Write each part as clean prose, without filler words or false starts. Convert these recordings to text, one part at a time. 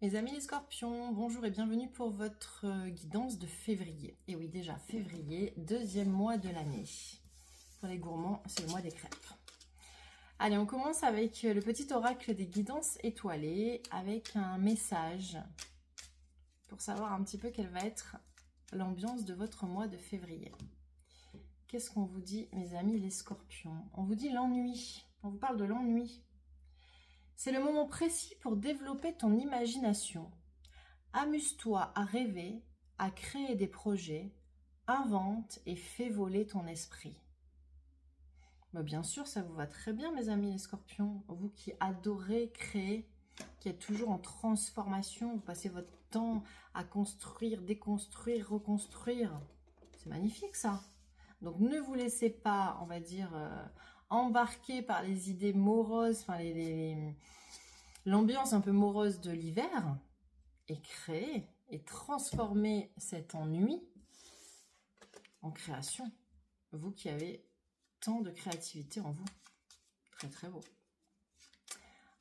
Mes amis les scorpions, bonjour et bienvenue pour votre guidance de février. Et oui, déjà février, deuxième mois de l'année. Pour les gourmands, c'est le mois des crêpes. Allez, on commence avec le petit oracle des guidances étoilées, avec un message pour savoir un petit peu quelle va être l'ambiance de votre mois de février. Qu'est-ce qu'on vous dit, mes amis les scorpions? On vous dit l'ennui, on vous parle de l'ennui. C'est le moment précis pour développer ton imagination. Amuse-toi à rêver, à créer des projets, invente et fais voler ton esprit. Bien sûr, ça vous va très bien, mes amis les scorpions. Vous qui adorez créer, qui êtes toujours en transformation, vous passez votre temps à construire, déconstruire, reconstruire. C'est magnifique ça. Donc ne vous laissez pas, on va dire, embarquer par les idées moroses, enfin l'ambiance un peu morose de l'hiver. Et créer et transformer cet ennui en création. Vous qui avez tant de créativité en vous. Très très beau.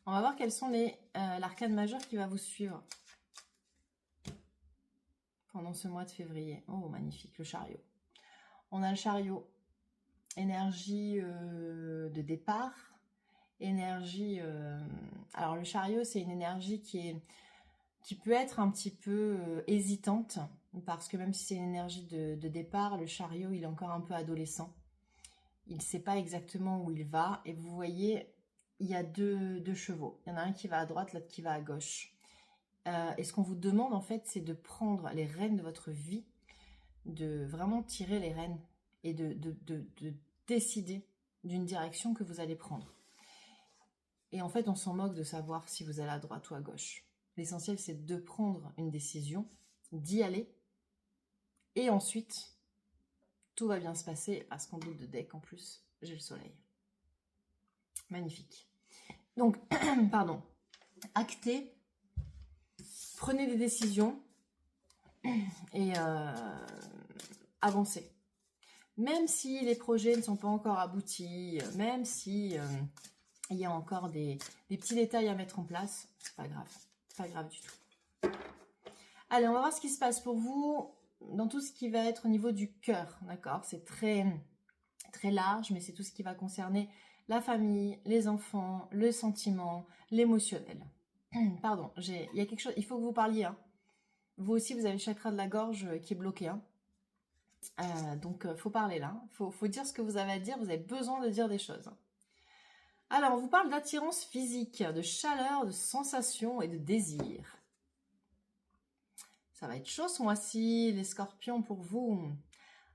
On va voir quels sont l'arcane majeur qui va vous suivre pendant ce mois de février. Oh, magnifique, le chariot. On a le chariot, énergie de départ, énergie... alors le chariot, c'est une énergie qui peut être un petit peu hésitante, parce que même si c'est une énergie de départ, le chariot, il est encore un peu adolescent. Il ne sait pas exactement où il va, et vous voyez, il y a deux chevaux. Il y en a un qui va à droite, l'autre qui va à gauche. Et ce qu'on vous demande, en fait, c'est de prendre les rênes de votre vie, de vraiment tirer les rênes, et de décider d'une direction que vous allez prendre. Et en fait, on s'en moque de savoir si vous allez à droite ou à gauche. L'essentiel, c'est de prendre une décision, d'y aller, et ensuite, tout va bien se passer. À ce qu'on doute de deck, en plus, j'ai le soleil. Magnifique. Donc, pardon, actez, prenez des décisions, et avancez. Même si les projets ne sont pas encore aboutis, même si il y a encore des petits détails à mettre en place, c'est pas grave. Pas grave du tout. Allez, on va voir ce qui se passe pour vous dans tout ce qui va être au niveau du cœur, d'accord? C'est très, très large, mais c'est tout ce qui va concerner la famille, les enfants, le sentiment, l'émotionnel. Pardon, il y a quelque chose, il faut que vous parliez. Hein. Vous aussi, vous avez le chakra de la gorge qui est bloqué. Hein. Donc, faut parler là. Faut dire ce que vous avez à dire. Vous avez besoin de dire des choses. Alors, on vous parle d'attirance physique, de chaleur, de sensation et de désir. Ça va être chaud ce mois-ci, les scorpions, pour vous.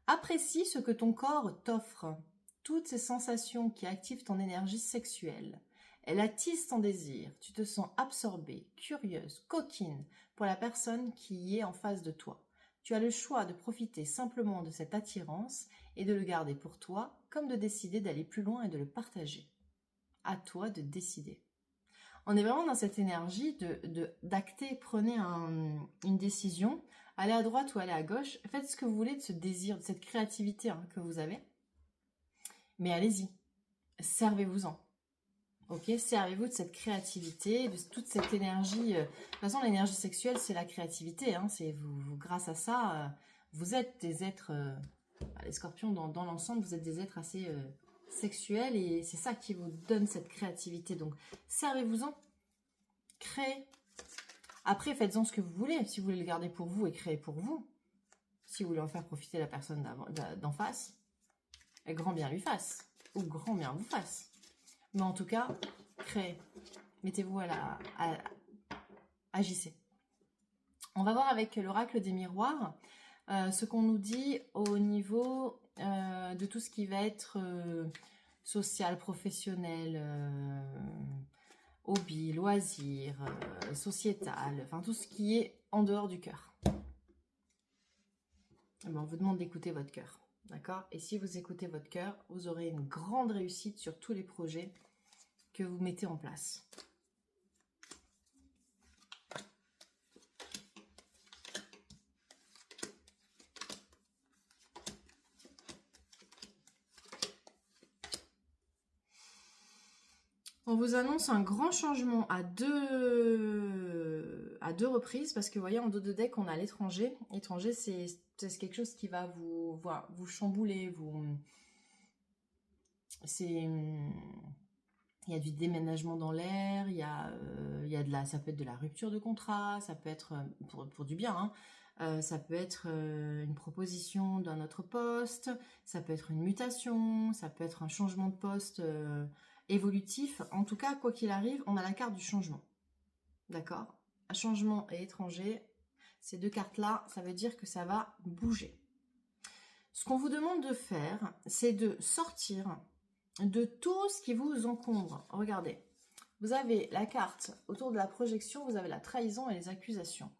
Apprécie ce que ton corps t'offre. Toutes ces sensations qui activent ton énergie sexuelle. Elle attise ton désir. Tu te sens absorbée, curieuse, coquine pour la personne qui est en face de toi. Tu as le choix de profiter simplement de cette attirance et de le garder pour toi, comme de décider d'aller plus loin et de le partager. À toi de décider. On est vraiment dans cette énergie d'acter, prenez une décision, allez à droite ou allez à gauche, faites ce que vous voulez de ce désir, de cette créativité que vous avez, mais allez-y, servez-vous-en. Ok, servez-vous de cette créativité, de toute cette énergie. De toute façon, l'énergie sexuelle, c'est la créativité. C'est vous, grâce à ça, vous êtes des êtres, les scorpions dans l'ensemble, vous êtes des êtres assez sexuels et c'est ça qui vous donne cette créativité. Donc, servez-vous-en, créez. Après, faites-en ce que vous voulez. Si vous voulez le garder pour vous et créer pour vous, si vous voulez en faire profiter la personne d'en face, grand bien lui fasse ou grand bien vous fasse. Mais en tout cas, créez. Mettez-vous agissez. On va voir avec l'oracle des miroirs ce qu'on nous dit au niveau de tout ce qui va être social, professionnel, hobby, loisirs, sociétal, enfin tout ce qui est en dehors du cœur. On vous demande d'écouter votre cœur. D'accord? Et si vous écoutez votre cœur, vous aurez une grande réussite sur tous les projets que vous mettez en place. On vous annonce un grand changement à deux à 2 reprises parce que vous voyez en dos de deck on a l'étranger. L'étranger c'est quelque chose qui va vous, voilà, vous chambouler, il y a du déménagement dans l'air, il y a ça peut être de la rupture de contrat, ça peut être pour du bien, hein, ça peut être une proposition d'un autre poste, ça peut être une mutation, ça peut être un changement de poste évolutif. En tout cas, quoi qu'il arrive, on a la carte du changement. D'accord? Un changement et étranger, ces 2 cartes-là, ça veut dire que ça va bouger. Ce qu'on vous demande de faire, c'est de sortir de tout ce qui vous encombre. Regardez, vous avez la carte autour de la projection, vous avez la trahison et les accusations.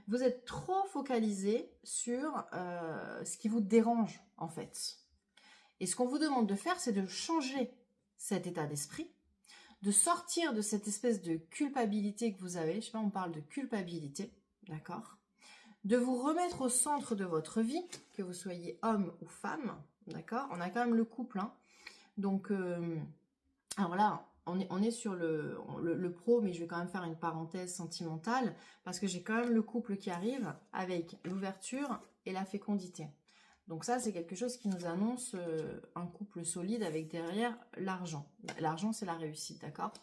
Vous êtes trop focalisé sur ce qui vous dérange, en fait. Et ce qu'on vous demande de faire, c'est de changer cet état d'esprit, de sortir de cette espèce de culpabilité que vous avez. Je sais pas, on parle de culpabilité, d'accord? De vous remettre au centre de votre vie, que vous soyez homme ou femme, d'accord? On a quand même le couple, hein. Donc, alors là, on est sur le pro, mais je vais quand même faire une parenthèse sentimentale, parce que j'ai quand même le couple qui arrive avec l'ouverture et la fécondité. Donc ça, c'est quelque chose qui nous annonce un couple solide avec derrière l'argent. L'argent, c'est la réussite, d'accord?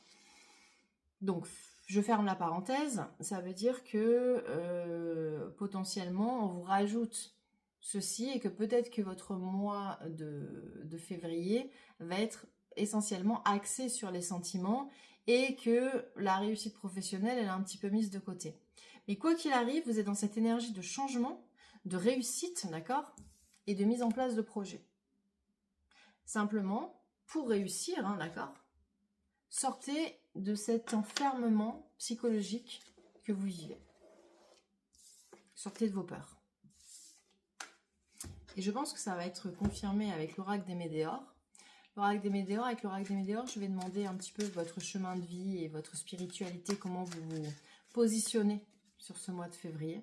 Donc, je ferme la parenthèse, ça veut dire que potentiellement, on vous rajoute ceci et que peut-être que votre mois de février va être essentiellement axé sur les sentiments et que la réussite professionnelle, elle est un petit peu mise de côté. Mais quoi qu'il arrive, vous êtes dans cette énergie de changement, de réussite, d'accord? Et de mise en place de projets. Simplement, pour réussir, hein, d'accord? Sortez de cet enfermement psychologique que vous vivez. Sortez de vos peurs. Et je pense que ça va être confirmé avec l'oracle des Médéors. L'oracle des Médéors, avec l'oracle des Médéors, je vais demander un petit peu votre chemin de vie et votre spiritualité, comment vous vous positionnez sur ce mois de février.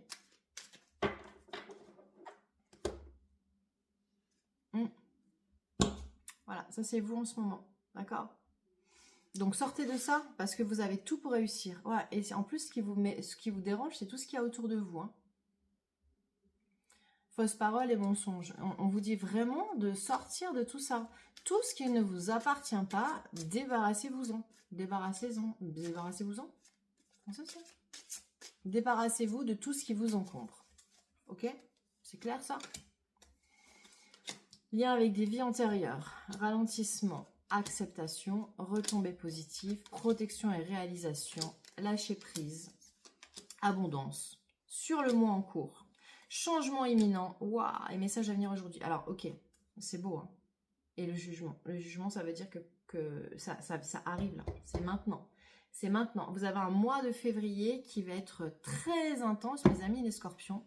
Voilà, ça c'est vous en ce moment, d'accord? Donc sortez de ça parce que vous avez tout pour réussir. Ouais, et en plus, ce qui vous dérange, c'est tout ce qu'il y a autour de vous, hein. Fausses paroles et mensonges. On vous dit vraiment de sortir de tout ça. Tout ce qui ne vous appartient pas, débarrassez-vous-en. Débarrassez-en. Débarrassez-vous-en. Français, ça ? Débarrassez-vous de tout ce qui vous encombre. Ok? C'est clair ça? Lien avec des vies antérieures. Ralentissement, acceptation, retombées positives, protection et réalisation, lâcher prise, abondance. Sur le mois en cours. Changement imminent, waouh, et message à venir aujourd'hui. Alors, ok, c'est beau, hein. Et le jugement. Le jugement, ça veut dire que ça arrive là. C'est maintenant. C'est maintenant. Vous avez un mois de février qui va être très intense, mes amis les scorpions.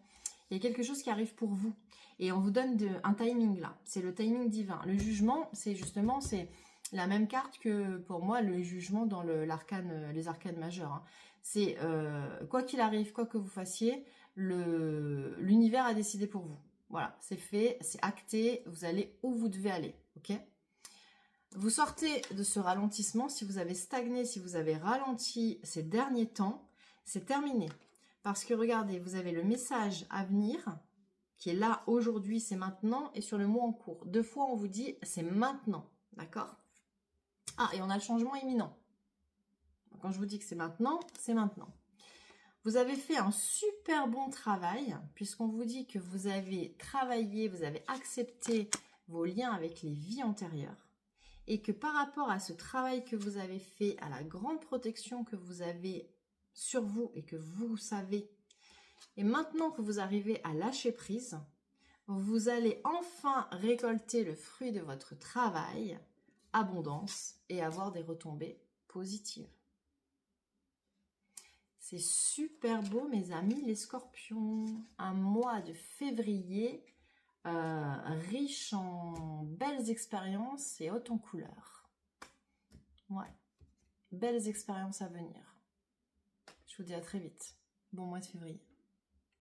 Il y a quelque chose qui arrive pour vous. Et on vous donne un timing là. C'est le timing divin. Le jugement, c'est justement, c'est la même carte que pour moi, le jugement dans les arcanes majeures, hein. C'est quoi qu'il arrive, quoi que vous fassiez, l'univers a décidé pour vous. Voilà, c'est fait, c'est acté, vous allez où vous devez aller, ok? Vous sortez de ce ralentissement, si vous avez stagné, si vous avez ralenti ces derniers temps, c'est terminé. Parce que regardez, vous avez le message à venir, qui est là aujourd'hui, c'est maintenant, et sur le mois en cours. 2 fois, on vous dit, c'est maintenant, d'accord? Ah, et on a le changement imminent. Quand je vous dis que c'est maintenant, c'est maintenant. Vous avez fait un super bon travail, puisqu'on vous dit que vous avez travaillé, vous avez accepté vos liens avec les vies antérieures, et que par rapport à ce travail que vous avez fait, à la grande protection que vous avez sur vous et que vous savez, et maintenant que vous arrivez à lâcher prise, vous allez enfin récolter le fruit de votre travail, abondance, et avoir des retombées positives. C'est super beau, mes amis les scorpions. Un mois de février riche en belles expériences et haut en couleurs. Ouais, belles expériences à venir. Je vous dis à très vite. Bon mois de février.